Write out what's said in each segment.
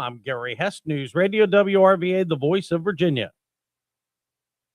I'm Gary Hess, News Radio WRVA, the voice of Virginia.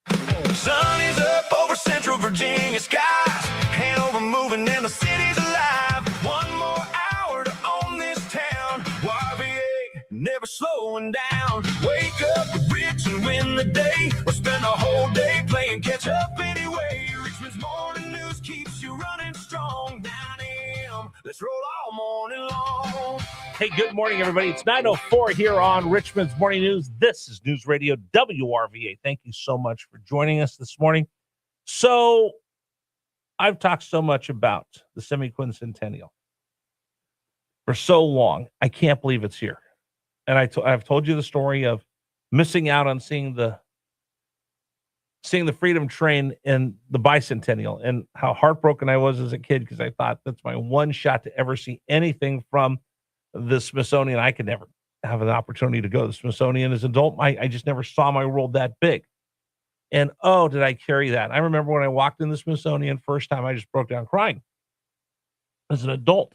Sun is up over central Virginia skies. Hanover moving and the city's alive. One more hour to own this town. WRVA never slowing down. Wake up with Rich and win the day. Or spend the whole day playing catch up anyway. Richmond's morning news keeps you running strong. 9 a.m. Let's roll all morning long. Hey, good morning, everybody. It's 9:04 here on Richmond's Morning News. This is News Radio WRVA. Thank you so much for joining us this morning. So, I've talked so much about the semi-quincentennial for so long. I can't believe it's here. And I've told you the story of missing out on seeing the Freedom Train in the bicentennial and how heartbroken I was as a kid because I thought that's my one shot to ever see anything from the Smithsonian. I could never have an opportunity to go to the Smithsonian as an adult. I just never saw my world that big. And oh, did I carry that? I remember when I walked in the Smithsonian first time, I just broke down crying as an adult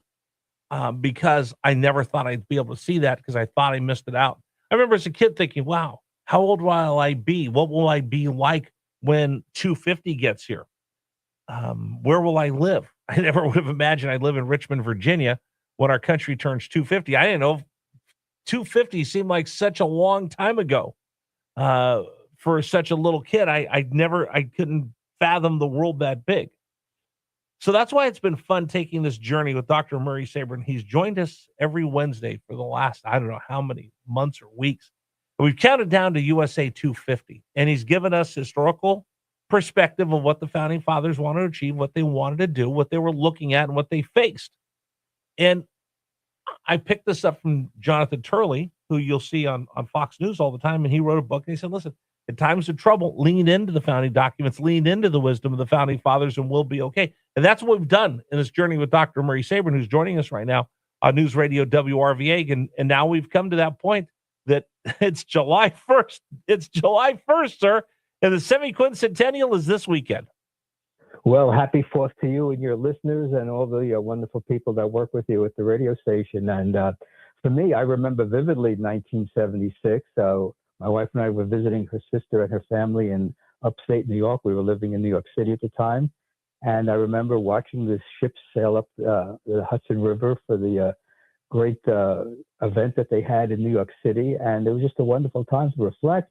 because I never thought I'd be able to see that because I thought I missed it out. I remember as a kid thinking, wow, how old will I be? What will I be like when 250 gets here? Where will I live? I never would have imagined I'd live in Richmond, Virginia when our country turns 250. I didn't know 250 seemed like such a long time ago for such a little kid. I couldn't fathom the world that big. So that's why it's been fun taking this journey with Dr. Murray Sabrin. He's joined us every Wednesday for the last, I don't know how many months or weeks. We've counted down to USA 250, and he's given us historical perspective of what the Founding Fathers wanted to achieve, what they wanted to do, what they were looking at, and what they faced. And I picked this up from Jonathan Turley, who you'll see on Fox News all the time, and he wrote a book, and he said, listen, in times of trouble, lean into the founding documents, lean into the wisdom of the Founding Fathers, and we'll be okay. And that's what we've done in this journey with Dr. Murray Sabrin, who's joining us right now on News Radio WRVA, and now we've come to that point that it's July 1st. It's July 1st, sir, and the semi-quincentennial is this weekend. Well, happy 4th to you and your listeners and all the wonderful people that work with you at the radio station. And for me, I remember vividly 1976. So my wife and I were visiting her sister and her family in upstate New York. We were living in New York City at the time. And I remember watching the ships sail up the Hudson River for the great event that they had in New York City. And it was just a wonderful time to reflect.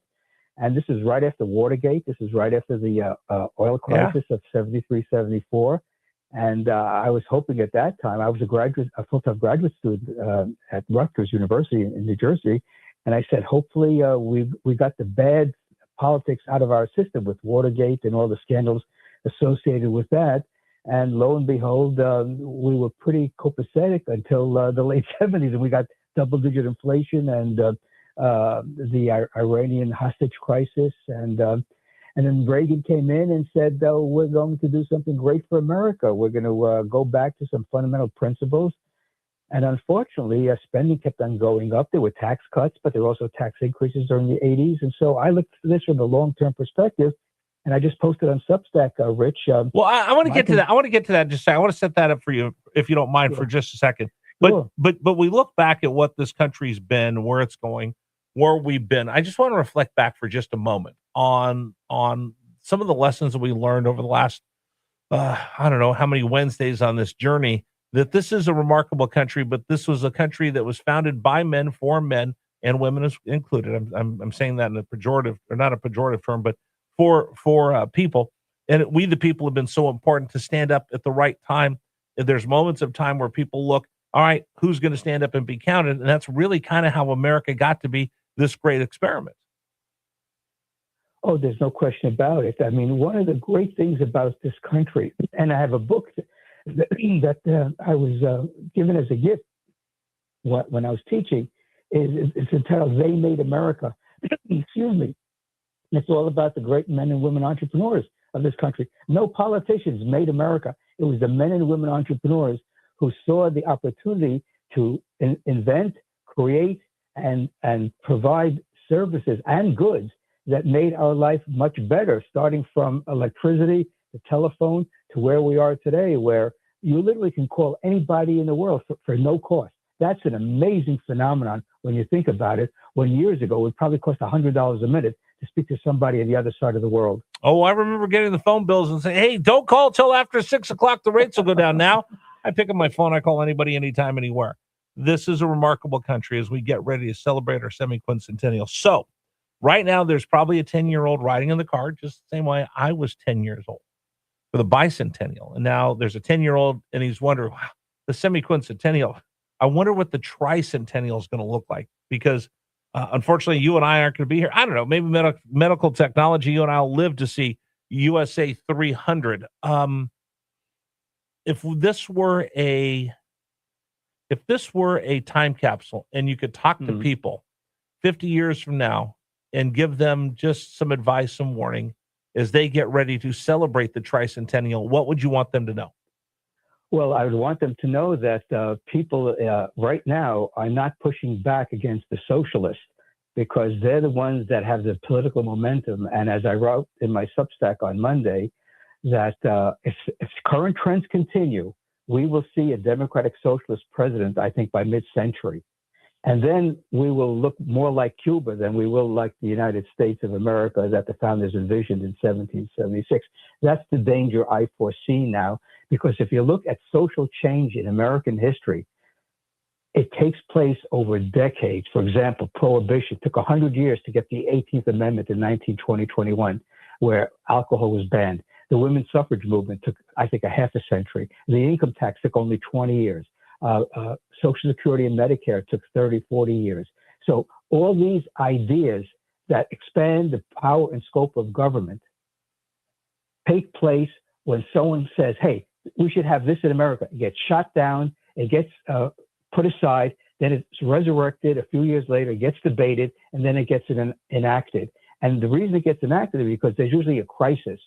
And this is right after Watergate. This is right after the oil crisis of 73, 74. And I was hoping at that time, I was a full-time graduate student at Rutgers University in New Jersey. And I said, hopefully we got the bad politics out of our system with Watergate and all the scandals associated with that. And lo and behold, we were pretty copacetic until the late 70s. And we got double-digit inflation and the Iranian hostage crisis, and then Reagan came in and said, we're going to do something great for America. We're going to go back to some fundamental principles. And unfortunately, spending kept on going up. There were tax cuts, but there were also tax increases during the 80s. And so I looked at this from a long-term perspective, and I just posted on Substack, Rich. Well, I want to get to that. I want to get to that. Just a second. I want to set that up for you, if you don't mind, for just a second. But Sure. but we look back at what this country's been, where it's going, where we've been. I just want to reflect back for just a moment on some of the lessons that we learned over the last, I don't know how many Wednesdays on this journey, that this is a remarkable country, but this was a country that was founded by men, for men, and women is included. I'm saying that in a pejorative, or not a pejorative term, but for people. And we, the people, have been so important to stand up at the right time. There's moments of time where people look, all right, who's going to stand up and be counted? And that's really kind of how America got to be this great experiment. Oh, there's no question about it. I mean, one of the great things about this country, and I have a book that I was given as a gift when I was teaching, it's entitled They Made America. Excuse me. It's all about the great men and women entrepreneurs of this country. No politicians made America. It was the men and women entrepreneurs who saw the opportunity to invent, create, and provide services and goods that made our life much better, starting from electricity, to telephone, to where we are today, where you literally can call anybody in the world for no cost. That's an amazing phenomenon when you think about it, when years ago it would probably cost $100 a minute to speak to somebody on the other side of the world. Oh, I remember getting the phone bills and saying, hey, don't call till after 6 o'clock. The rates will go down. Now I pick up my phone. I call anybody, anytime, anywhere. This is a remarkable country as we get ready to celebrate our semi-quincentennial. So right now, there's probably a 10-year-old riding in the car, just the same way I was 10 years old for the bicentennial. And now there's a 10-year-old, and he's wondering, wow, the semi-quincentennial, I wonder what the tricentennial is going to look like, because unfortunately, you and I aren't going to be here. I don't know, maybe medical technology, you and I will live to see USA 300. If this were a time capsule and you could talk to people 50 years from now and give them just some advice, some warning as they get ready to celebrate the tricentennial, what would you want them to know? Well, I would want them to know that people right now are not pushing back against the socialists, because they're the ones that have the political momentum. And as I wrote in my Substack on Monday, that if current trends continue, we will see a democratic socialist president, I think, by mid-century. And then we will look more like Cuba than we will like the United States of America that the founders envisioned in 1776. That's the danger I foresee now, because if you look at social change in American history, it takes place over decades. For example, prohibition took 100 years to get the 18th Amendment in 1920-21, where alcohol was banned. The women's suffrage movement took, I think, a half a century. The income tax took only 20 years. Social Security and Medicare took 30, 40 years. So all these ideas that expand the power and scope of government take place when someone says, hey, we should have this in America. It gets shot down, it gets put aside, then it's resurrected a few years later, it gets debated, and then it gets enacted. And the reason it gets enacted is because there's usually a crisis.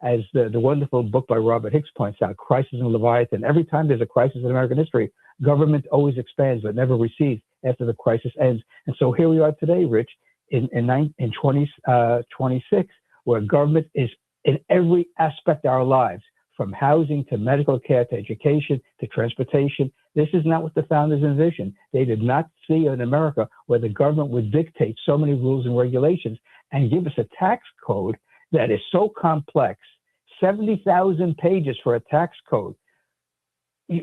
As the wonderful book by Robert Hicks points out, Crisis in Leviathan. Every time there's a crisis in American history, government always expands but never recedes after the crisis ends. And so here we are today, Rich, in 2026, where government is in every aspect of our lives, from housing to medical care to education to transportation. This is not what the founders envisioned. They did not see an America where the government would dictate so many rules and regulations and give us a tax code that is so complex, 70,000 pages for a tax code.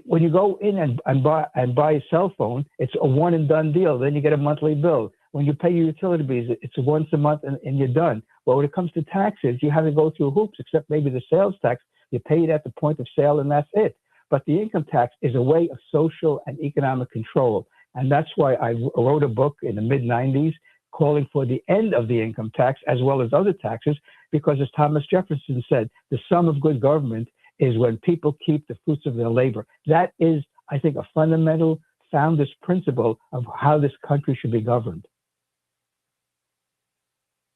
When you go in and buy a cell phone, it's a one and done deal. Then you get a monthly bill. When you pay your utility bills, it's once a month and you're done. But when it comes to taxes, you have to go through hoops, except maybe the sales tax. You pay it at the point of sale and that's it. But the income tax is a way of social and economic control. And that's why I wrote a book in the mid-90s calling for the end of the income tax as well as other taxes, because as Thomas Jefferson said, the sum of good government is when people keep the fruits of their labor. That is, I think, a fundamental founder's principle of how this country should be governed.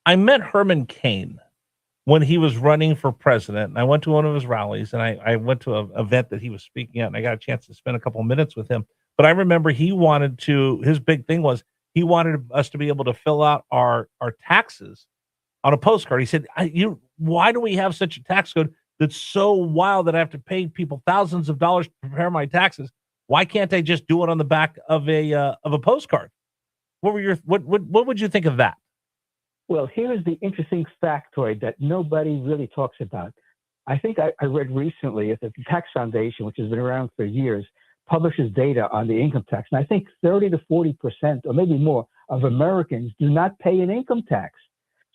I met Herman Cain when he was running for president, and I went to one of his rallies, and I went to an event that he was speaking at, and I got a chance to spend a couple of minutes with him. But I remember his big thing was he wanted us to be able to fill out our taxes on a postcard. He said, why do we have such a tax code that's so wild that I have to pay people thousands of dollars to prepare my taxes? Why can't I just do it on the back of a postcard? What would you think of that? Well, here's the interesting factoid that nobody really talks about. I think I read recently that the Tax Foundation, which has been around for years, publishes data on the income tax. And I think 30 to 40%, or maybe more, of Americans do not pay an income tax.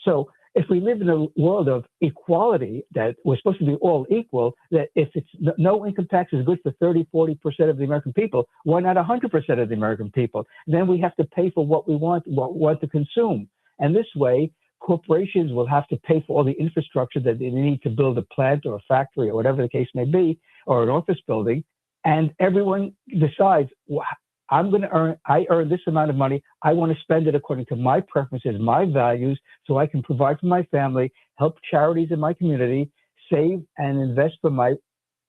So if we live in a world of equality, that we're supposed to be all equal, that if it's no income tax is good for 30, 40% of the American people, why not 100% of the American people? Then we have to pay for what we want to consume. And this way, corporations will have to pay for all the infrastructure that they need to build a plant or a factory or whatever the case may be, or an office building. And everyone decides, well, I earn this amount of money. I want to spend it according to my preferences, my values, so I can provide for my family, help charities in my community, save and invest for my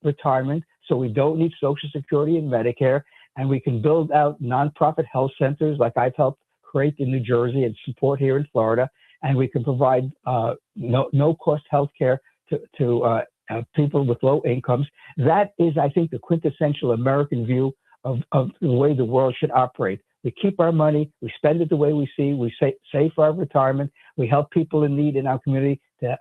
retirement, so we don't need Social Security and Medicare, and we can build out nonprofit health centers like I've helped create in New Jersey and support here in Florida, and we can provide no-cost health care to people with low incomes. That is, I think, the quintessential American view of the way the world should operate. We keep our money. We spend it the way we see. We save for our retirement. We help people in need in our community.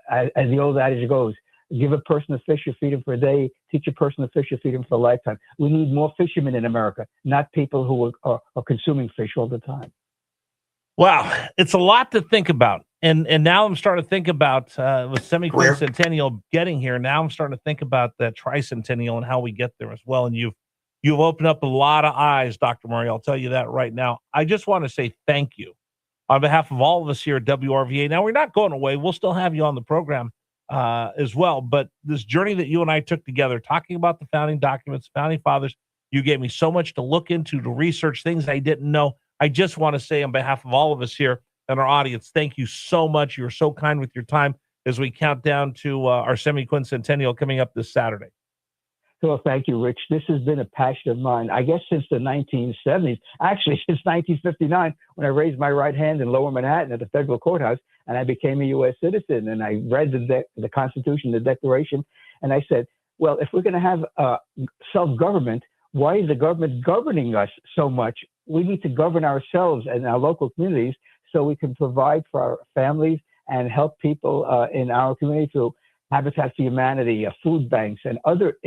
As the old adage goes, give a person a fish, you feed him for a day. Teach a person to fish, you feed him for a lifetime. We need more fishermen in America, not people who are consuming fish all the time. Wow, it's a lot to think about. And now I'm starting to think about with semi-quincentennial getting here. Now I'm starting to think about the tricentennial and how we get there as well. And you've opened up a lot of eyes, Dr. Murray. I'll tell you that right now. I just want to say thank you on behalf of all of us here at WRVA. Now, we're not going away. We'll still have you on the program as well. But this journey that you and I took together, talking about the founding documents, founding fathers, you gave me so much to look into, to research things I didn't know. I just want to say on behalf of all of us here and our audience, thank you so much. You're so kind with your time as we count down to our semi-quincentennial coming up this Saturday. Well, thank you, Rich. This has been a passion of mine, I guess, since the 1970s. Actually, since 1959, when I raised my right hand in Lower Manhattan at the federal courthouse, and I became a U.S. citizen, and I read the Constitution, the Declaration, and I said, well, if we're going to have self-government, why is the government governing us so much? We need to govern ourselves and our local communities so we can provide for our families and help people in our community through Habitat for Humanity, food banks, and other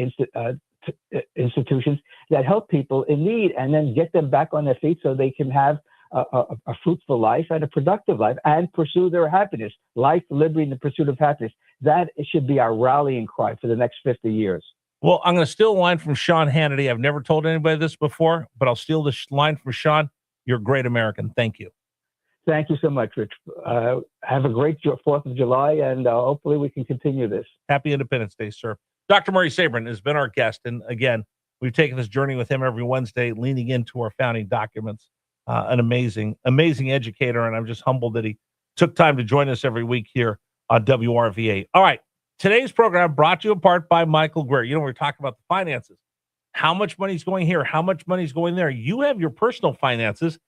institutions that help people in need, and then get them back on their feet so they can have a fruitful life and a productive life and pursue their happiness. Life, liberty, and the pursuit of happiness. That should be our rallying cry for the next 50 years. Well, I'm going to steal a line from Sean Hannity. I've never told anybody this before, but I'll steal this line from Sean. You're a great American. Thank you. Thank you so much, Rich. Have a great 4th of July, and hopefully we can continue this. Happy Independence Day, sir. Dr. Murray Sabrin has been our guest. And again, we've taken this journey with him every Wednesday, leaning into our founding documents. An amazing, amazing educator. And I'm just humbled that he took time to join us every week here on WRVA. All right. Today's program brought to you in part by Michael Greer. You know, we're talking about the finances. How much money's going here? How much money's going there? You have your personal finances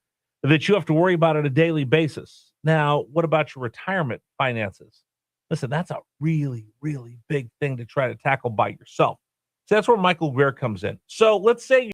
that you have to worry about on a daily basis. Now, what about your retirement finances? Listen, that's a really, really big thing to try to tackle by yourself. So that's where Michael Greer comes in. So let's say